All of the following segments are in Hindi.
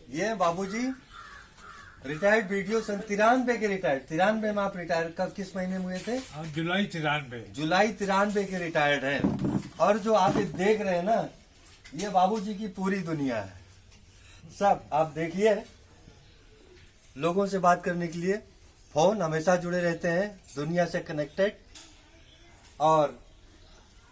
ये बाबूजी रिटायर्ड वीडियो सन 93 के रिटायर्ड। 93 में आप रिटायर कब किस महीने में हुए थे? जुलाई 93। जुलाई 93 के रिटायर्ड हैं। और जो आप ये देख रहे हैं ना, ये बाबूजी की पूरी दुनिया है। सब आप देखिए, लोगों से बात करने के लिए फोन हमेशा जुड़े रहते हैं, दुनिया से कनेक्टेड। और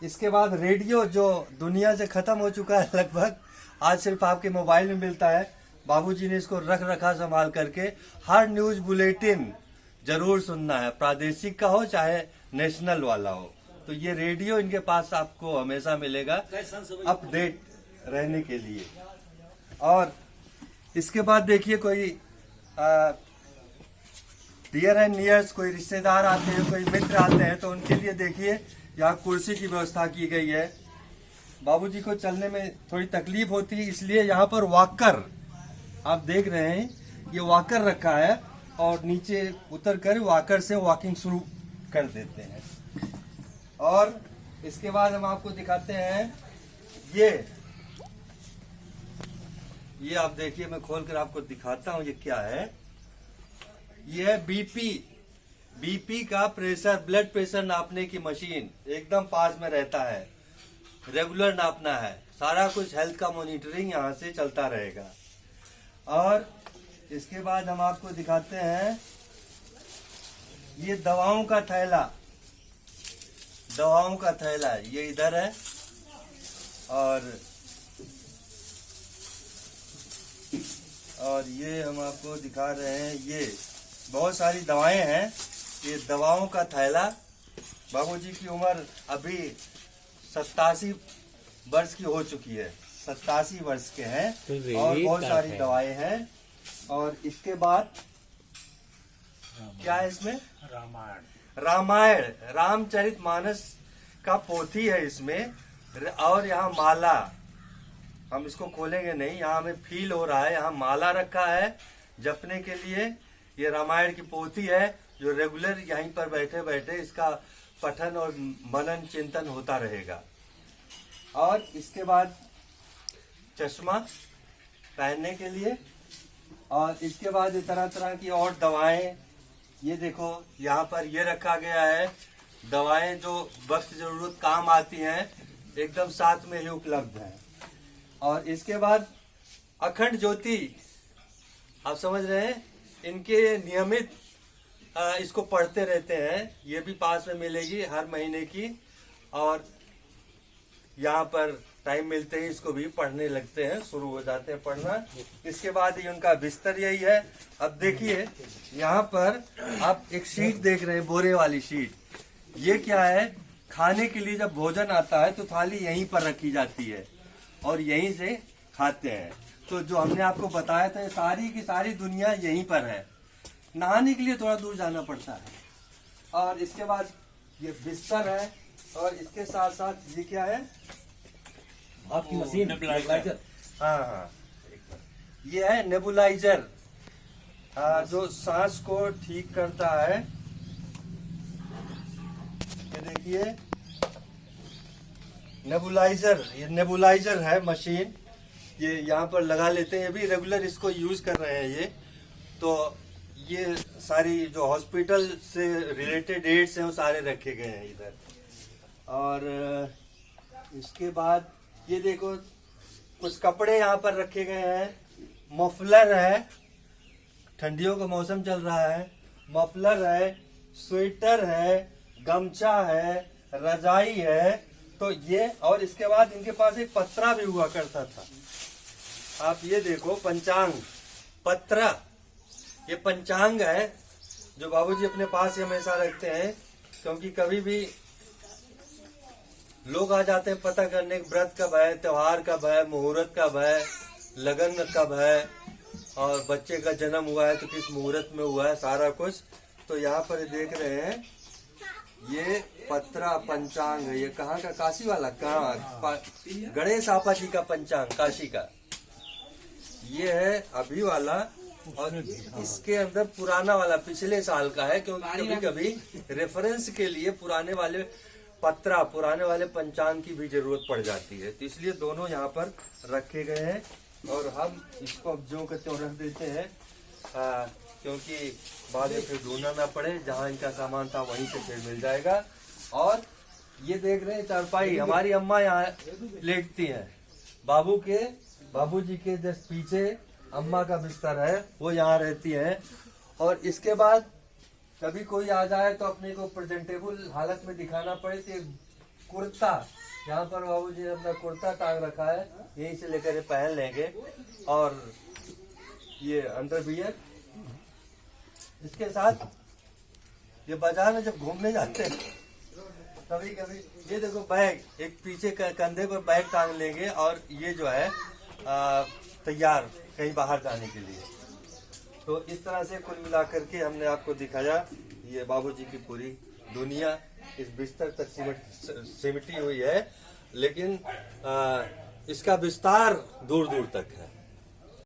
इसके बाद रेडियो जो दुनिया से खत्म हो चुका है लगभग, आज सिर्फ आपके मोबाइल में मिलता है। बाबूजी ने इसको रख रखा संभाल करके। हर न्यूज बुलेटिन जरूर सुनना है, प्रादेशिक का हो चाहे नेशनल वाला हो। तो ये रेडियो इनके पास आपको हमेशा मिलेगा अपडेट रहने के लिए। और इसके बाद देखिए, कोई डियर एंड नियर्स, कोई रिश्तेदार आते हैं, कोई मित्र आते हैं, तो उनके लिए देखिए यहाँ कुर्सी की व्यवस्था की गई है। बाबूजी को चलने में थोड़ी तकलीफ होती है, इसलिए यहाँ पर वॉकर आप देख रहे हैं, ये वॉकर रखा है और नीचे उतर कर वॉकर से वॉकिंग शुरू कर देते हैं। और इसके बाद हम आपको दिखाते हैं ये आप देखिए, मैं खोलकर आपको दिखाता हूँ ये क्या है। ये है बीपी का प्रेशर, ब्लड प्रेशर नापने की मशीन। एकदम पास में रहता है, रेगुलर नापना है, सारा कुछ हेल्थ का मॉनिटरिंग यहाँ से चलता रहेगा। और इसके बाद हम आपको दिखाते हैं ये दवाओं का थैला। ये इधर है। और ये हम आपको दिखा रहे हैं, ये बहुत सारी दवाएं हैं। ये दवाओं का थैला। बाबूजी की उम्र अभी 87 वर्ष की हो चुकी है, 87 वर्ष के हैं और बहुत सारी दवाएं हैं। और इसके बाद क्या है इसमें? रामायण, रामचरितमानस का पोथी है इसमें। और यहाँ माला, हम इसको खोलेंगे नहीं, यहाँ हमें फील हो रहा है, यहाँ माला रखा है जपने के लिए। ये रामायण की पोथी है जो रेगुलर यहीं पर बैठे बैठे इसका पठन और मनन चिंतन होता रहेगा। और इसके बाद चश्मा पहनने के लिए। और इसके बाद तरह तरह की और दवाएं, ये देखो यहाँ पर ये रखा गया है। दवाएं जो वक्त जरूरत काम आती हैं, एकदम साथ में ही उपलब्ध हैं। और इसके बाद अखंड ज्योति, आप समझ रहे हैं, इनके नियमित इसको पढ़ते रहते हैं। ये भी पास में मिलेगी हर महीने की। और यहाँ पर टाइम मिलते ही इसको भी पढ़ने लगते हैं, शुरू हो जाते हैं पढ़ना। इसके बाद ही उनका बिस्तर यही है। अब देखिए यहाँ पर आप एक शीट देख रहे हैं, बोरे वाली शीट। ये क्या है? खाने के लिए जब भोजन आता है तो थाली यहीं पर रखी जाती है और यहीं से खाते हैं। तो जो हमने आपको बताया था, सारी की सारी दुनिया यहीं पर है। नहाने के लिए थोड़ा दूर जाना पड़ता है। और इसके बाद ये बिस्तर है। और इसके साथ साथ ये क्या है? आपकी मशीन नेबुलाइजर। हाँ, ये है नेबुलाइजर, जो सांस को ठीक करता है। ये देखिए नेबुलाइजर, ये नेबुलाइजर है मशीन। ये यहाँ पर लगा लेते हैं, ये भी रेगुलर इसको यूज कर रहे हैं ये। तो ये सारी जो हॉस्पिटल से रिलेटेड एड्स हैं वो सारे रखे गए हैं इधर। और इसके बाद ये देखो कुछ कपड़े यहाँ पर रखे गए हैं। मफलर है, ठंडियों का मौसम चल रहा है, मफलर है, स्वेटर है, गमछा है, रजाई है। तो ये, और इसके बाद इनके पास एक पत्रा भी हुआ करता था। आप ये देखो, पंचांग पत्रा, ये पंचांग है जो बाबूजी अपने पास ही हमेशा रखते हैं, क्योंकि कभी भी लोग आ जाते हैं पता करने, व्रत कब है, त्योहार कब है, मुहूर्त कब है, लगन कब है, और बच्चे का जन्म हुआ है तो किस मुहूर्त में हुआ है, सारा कुछ। तो यहाँ पर देख रहे हैं, ये पत्रा पंचांग है। ये कहाँ का? काशी वाला, कहाँ? गणेश आपा जी का पंचांग, काशी का। ये है अभी वाला। और इसके अंदर पुराना वाला पिछले साल का है, क्योंकि कभी कभी रेफरेंस के लिए पुराने वाले पत्रा, पुराने वाले पंचांग की भी जरूरत पड़ जाती है, तो इसलिए दोनों यहाँ पर रखे गए हैं। और हम इसको अब जो कहते हैं रख देते हैं, क्योंकि बाद में फिर ढूंढना ना पड़े। जहाँ इनका सामान था वहीं से फिर मिल जाएगा। और ये देख रहे हैं चारपाई, हमारी अम्मा यहाँ लेटती हैं। बाबूजी के जस्ट पीछे अम्मा का बिस्तर है, वो यहाँ रहती है। और इसके बाद कभी कोई आ जाए तो अपने को प्रेजेंटेबल हालत में दिखाना पड़े तो कुर्ता, यहाँ पर बाबूजी ने अपना कुर्ता टांग रखा है, यहीं से लेकर पहन लेंगे। और ये अंडरवियर, इसके साथ ये बाजार में जब घूमने जाते हैं कभी कभी ये देखो बैग, एक पीछे कंधे पर बैग टांग लेंगे और ये जो है तैयार कहीं बाहर जाने के लिए। तो इस तरह से कुल मिलाकर के हमने आपको दिखाया ये बाबूजी की पूरी दुनिया इस बिस्तर तक सिमटी हुई है, लेकिन इसका विस्तार दूर दूर तक है।